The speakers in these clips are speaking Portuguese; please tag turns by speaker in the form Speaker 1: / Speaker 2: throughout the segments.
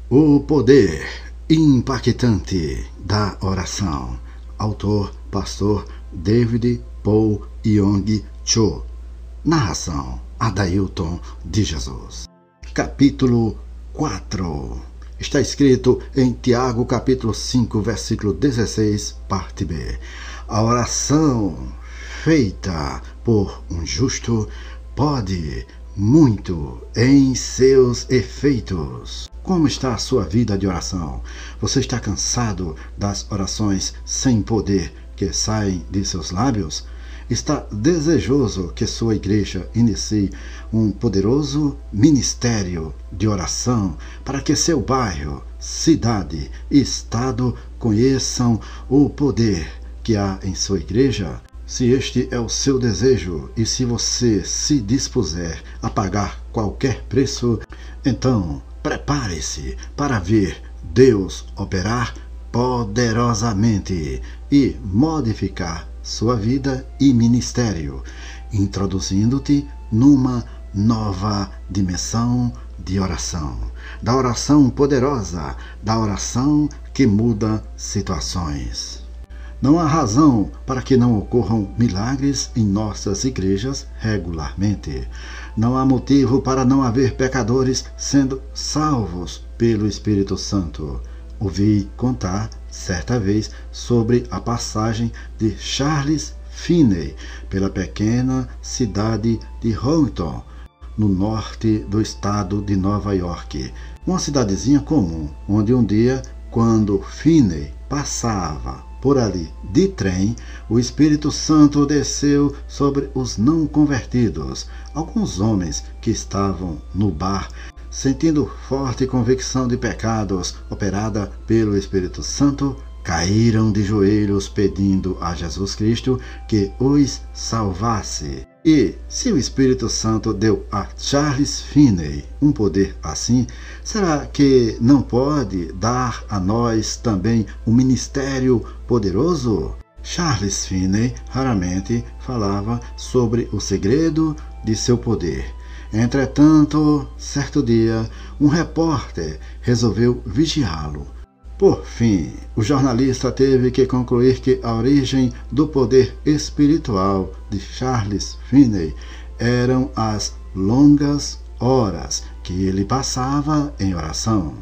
Speaker 1: O poder impactante da oração. Autor, pastor David Paul Yong Cho. Narração, Adailton de Jesus. Capítulo 4. Está escrito em Tiago, capítulo 5, versículo 16, parte B. A oração feita por um justo pode muito em seus efeitos. Como está a sua vida de oração? Você está cansado das orações sem poder que saem de seus lábios? Está desejoso que sua igreja inicie um poderoso ministério de oração para que seu bairro, cidade e estado conheçam o poder que há em sua igreja? Se este é o seu desejo e se você se dispuser a pagar qualquer preço, então prepare-se para ver Deus operar poderosamente e modificar sua vida e ministério, introduzindo-te numa nova dimensão de oração, da oração poderosa, da oração que muda situações. Não há razão para que não ocorram milagres em nossas igrejas regularmente. Não há motivo para não haver pecadores sendo salvos pelo Espírito Santo. Ouvi contar certa vez sobre a passagem de Charles Finney pela pequena cidade de Houlton, no norte do estado de Nova York. Uma cidadezinha comum, onde um dia, quando Finney passava por ali de trem, o Espírito Santo desceu sobre os não convertidos. Alguns homens que estavam no bar, sentindo forte convicção de pecados operada pelo Espírito Santo, caíram de joelhos pedindo a Jesus Cristo que os salvasse. E se o Espírito Santo deu a Charles Finney um poder assim, será que não pode dar a nós também um ministério poderoso? Charles Finney raramente falava sobre o segredo de seu poder. Entretanto, certo dia, um repórter resolveu vigiá-lo. Por fim, o jornalista teve que concluir que a origem do poder espiritual de Charles Finney eram as longas horas que ele passava em oração.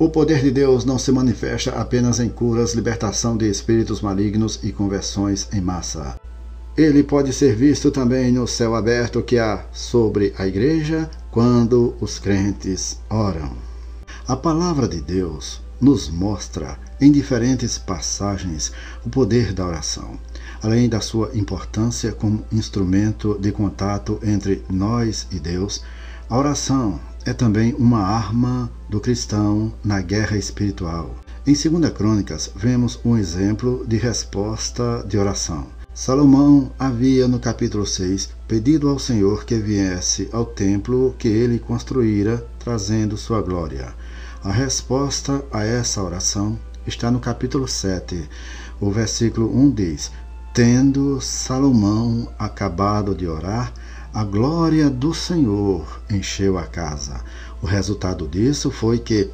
Speaker 1: O poder de Deus não se manifesta apenas em curas, libertação de espíritos malignos e conversões em massa. Ele pode ser visto também no céu aberto que há sobre a igreja quando os crentes oram. A palavra de Deus nos mostra em diferentes passagens o poder da oração. Além da sua importância como instrumento de contato entre nós e Deus, a oração é também uma arma do cristão na guerra espiritual. Em 2 Crônicas, vemos um exemplo de resposta de oração. Salomão havia, no capítulo 6, pedido ao Senhor que viesse ao templo que ele construíra, trazendo sua glória. A resposta a essa oração está no capítulo 7. O versículo 1 diz: Tendo Salomão acabado de orar, a glória do Senhor encheu a casa. O resultado disso foi que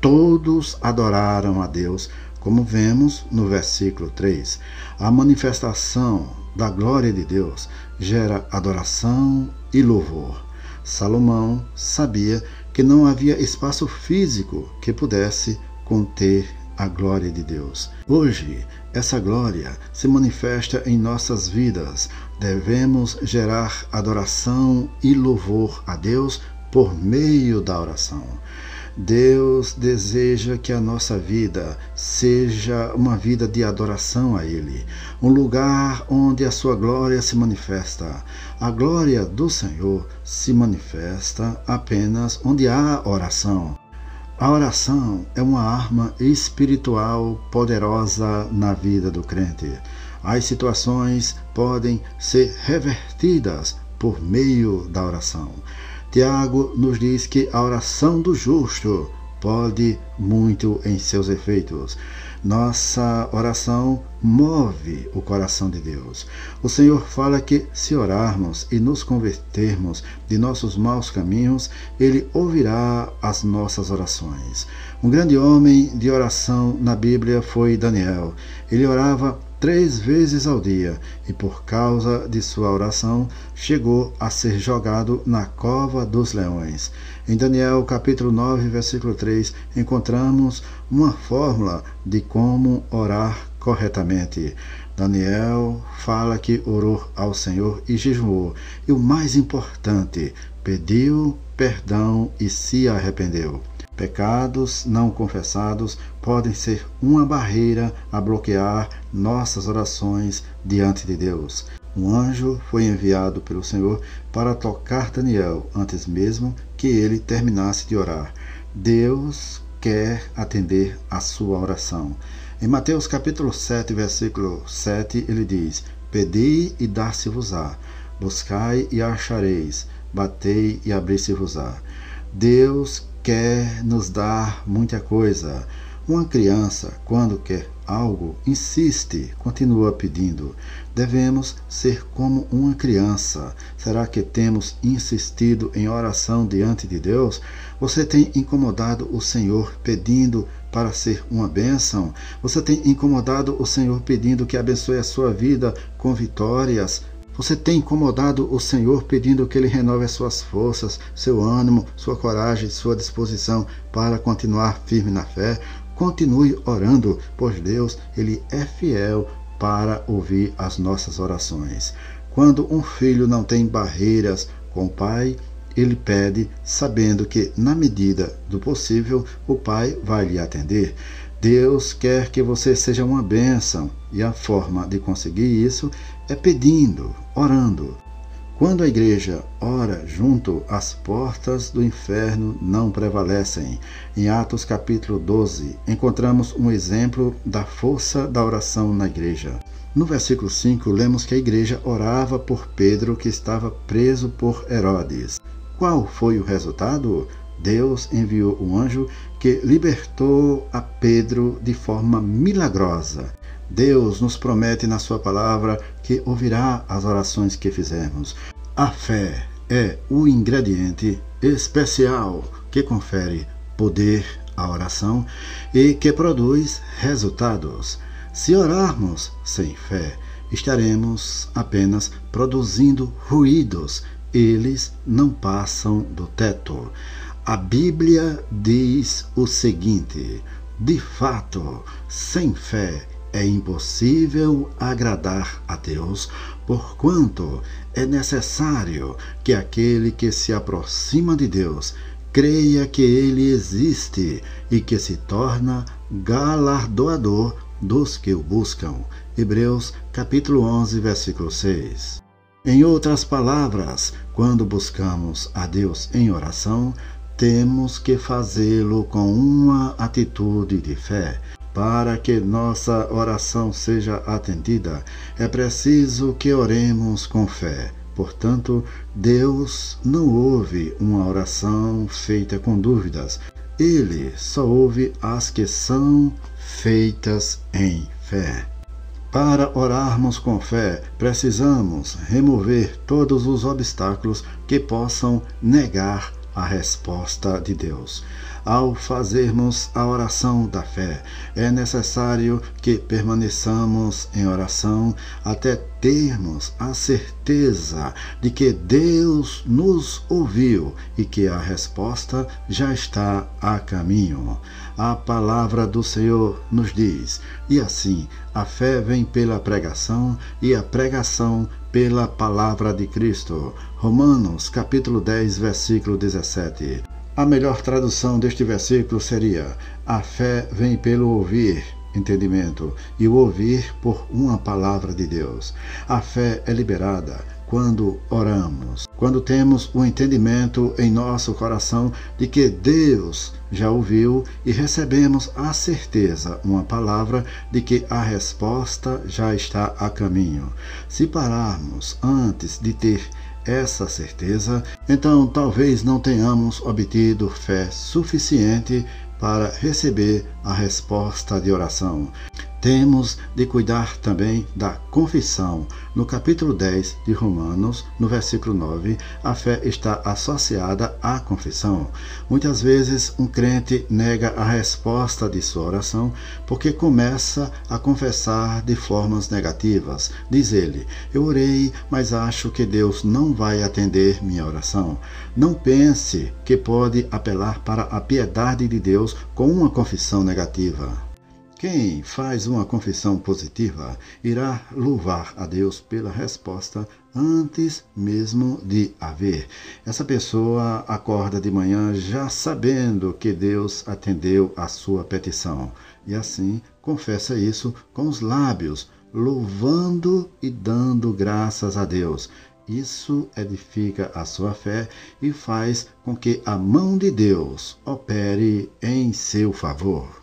Speaker 1: todos adoraram a Deus, como vemos no versículo 3. A manifestação da glória de Deus gera adoração e louvor. Salomão sabia que não havia espaço físico que pudesse conter a glória de Deus. Hoje, essa glória se manifesta em nossas vidas. Devemos gerar adoração e louvor a Deus por meio da oração. Deus deseja que a nossa vida seja uma vida de adoração a Ele, um lugar onde a sua glória se manifesta. A glória do Senhor se manifesta apenas onde há oração. A oração é uma arma espiritual poderosa na vida do crente. As situações podem ser revertidas por meio da oração. Tiago nos diz que a oração do justo pode muito em seus efeitos. Nossa oração move o coração de Deus. O Senhor fala que se orarmos e nos convertermos de nossos maus caminhos, Ele ouvirá as nossas orações. Um grande homem de oração na Bíblia foi Daniel. Ele orava 3 vezes ao dia e por causa de sua oração chegou a ser jogado na cova dos leões. Em Daniel capítulo 9, versículo 3, encontramos uma fórmula de como orar corretamente. Daniel fala que orou ao Senhor e jejuou. E o mais importante, pediu perdão e se arrependeu. Pecados não confessados podem ser uma barreira a bloquear nossas orações diante de Deus. Um anjo foi enviado pelo Senhor para tocar Daniel antes mesmo que ele terminasse de orar. Deus quer atender a sua oração. Em Mateus capítulo 7, versículo 7, ele diz: Pedi e dar-se-vos-á, buscai e achareis, batei e abrir-se-vos-á. Deus quer nos dar muita coisa. Uma criança, quando quer algo, insiste, continua pedindo. Devemos ser como uma criança. Será que temos insistido em oração diante de Deus? Você tem incomodado o Senhor pedindo para ser uma bênção? Você tem incomodado o Senhor pedindo que abençoe a sua vida com vitórias? Você tem incomodado o Senhor pedindo que Ele renove as suas forças, seu ânimo, sua coragem, sua disposição para continuar firme na fé? Continue orando, pois Deus, Ele é fiel para ouvir as nossas orações. Quando um filho não tem barreiras com o pai, ele pede sabendo que, na medida do possível, o pai vai lhe atender. Deus quer que você seja uma bênção e a forma de conseguir isso é pedindo, orando. Quando a igreja ora junto, as portas do inferno não prevalecem. Em Atos capítulo 12, encontramos um exemplo da força da oração na igreja. No versículo 5, lemos que a igreja orava por Pedro, que estava preso por Herodes. Qual foi o resultado? Deus enviou um anjo que libertou a Pedro de forma milagrosa. Deus nos promete na sua palavra que ouvirá as orações que fizermos. A fé é o ingrediente especial que confere poder à oração e que produz resultados. Se orarmos sem fé, estaremos apenas produzindo ruídos. Eles não passam do teto. A Bíblia diz o seguinte: de fato, sem fé é impossível agradar a Deus, porquanto é necessário que aquele que se aproxima de Deus creia que Ele existe e que se torna galardoador dos que o buscam. Hebreus capítulo 11, versículo 6. Em outras palavras, quando buscamos a Deus em oração, temos que fazê-lo com uma atitude de fé. Para que nossa oração seja atendida, é preciso que oremos com fé. Portanto, Deus não ouve uma oração feita com dúvidas. Ele só ouve as que são feitas em fé. Para orarmos com fé, precisamos remover todos os obstáculos que possam negar a resposta de Deus. Ao fazermos a oração da fé, é necessário que permaneçamos em oração até termos a certeza de que Deus nos ouviu e que a resposta já está a caminho. A palavra do Senhor nos diz: e assim a fé vem pela pregação e a pregação pela palavra de Cristo. Romanos capítulo 10, versículo 17. A melhor tradução deste versículo seria: a fé vem pelo ouvir, entendimento, e o ouvir por uma palavra de Deus. A fé é liberada quando oramos, quando temos o entendimento em nosso coração de que Deus já ouviu e recebemos a certeza, uma palavra de que a resposta já está a caminho. Se pararmos antes de ter essa certeza, então talvez não tenhamos obtido fé suficiente para receber a resposta de oração. Temos de cuidar também da confissão. No capítulo 10 de Romanos, no versículo 9, a fé está associada à confissão. Muitas vezes um crente nega a resposta de sua oração porque começa a confessar de formas negativas. Diz ele: eu orei, mas acho que Deus não vai atender minha oração. Não pense que pode apelar para a piedade de Deus com uma confissão negativa. Quem faz uma confissão positiva irá louvar a Deus pela resposta antes mesmo de haver. Essa pessoa acorda de manhã já sabendo que Deus atendeu a sua petição e assim confessa isso com os lábios, louvando e dando graças a Deus. Isso edifica a sua fé e faz com que a mão de Deus opere em seu favor.